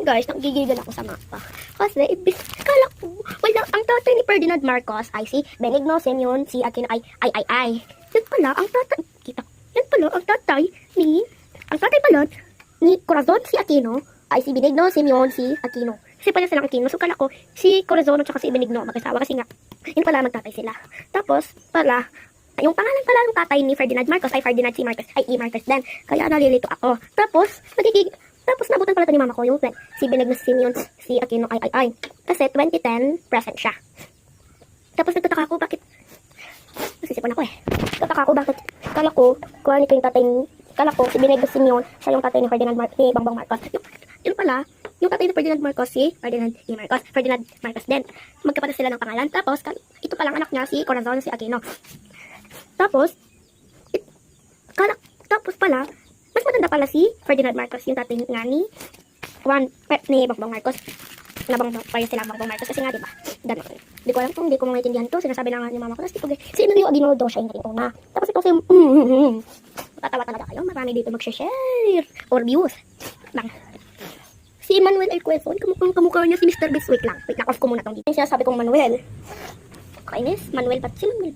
guys, nagigigil ako sa mapa. Kasi, kala ko, wala, ang tatay ni Ferdinand Marcos ay si Benigno Simeon, si Aquino ay. Yan pala, ang tatay, yan pala, ang tatay pala ni Corazon si Aquino ay si Benigno Simeon si Aquino. Kasi pala silang Aquino, so kala ko, si Corazon at saka si Benigno mag-asawa kasi nga, yun pala magtatay sila. Tapos, pala, yung pangalan pala ng tatay ni Ferdinand Marcos ay Ferdinand C. Marcos, ay E. Marcos din. Kaya nalilito ako. Tapos nabutan pala ito ni mama ko yung si Benigno Simeon, si Aquino ay. Kasi 2010, present siya. Tapos nagtataka ako bakit, nasisipon ako nagtataka ako bakit, kala ko si Benigno Simeon, siya yung tatay ni Ferdinand ni Bongbong Marcos. Yun pala, yung tatay ni Ferdinand Marcos, si Ferdinand E. Marcos. Ferdinand Marcos din. Magkapatid sila ng pangalan. Tapos, ito palang anak niya, si Corazon, si Aquino. Tapos pala, mas matanda pala si Ferdinand Marcos, yung tatay nga ni Bongbong Marcos. Nabang pa sila Bongbong Marcos kasi nga, diba? Ganun. Hindi ko alam kung hindi ko maintindihan to. Sinasabi na nga ni mama ko, tapos si Emilio Aguinaldo daw siya yung naging una. Tapos ito si, tatawa talaga kayo. Marami dito mag-share or views. Lang. Si Manuel El Quezon, kamukha niya si Mr. Beast. Wait lang, off ko muna tong dito. Siya sabi kong Manuel. Kainis, Manuel, ba't si Manuel?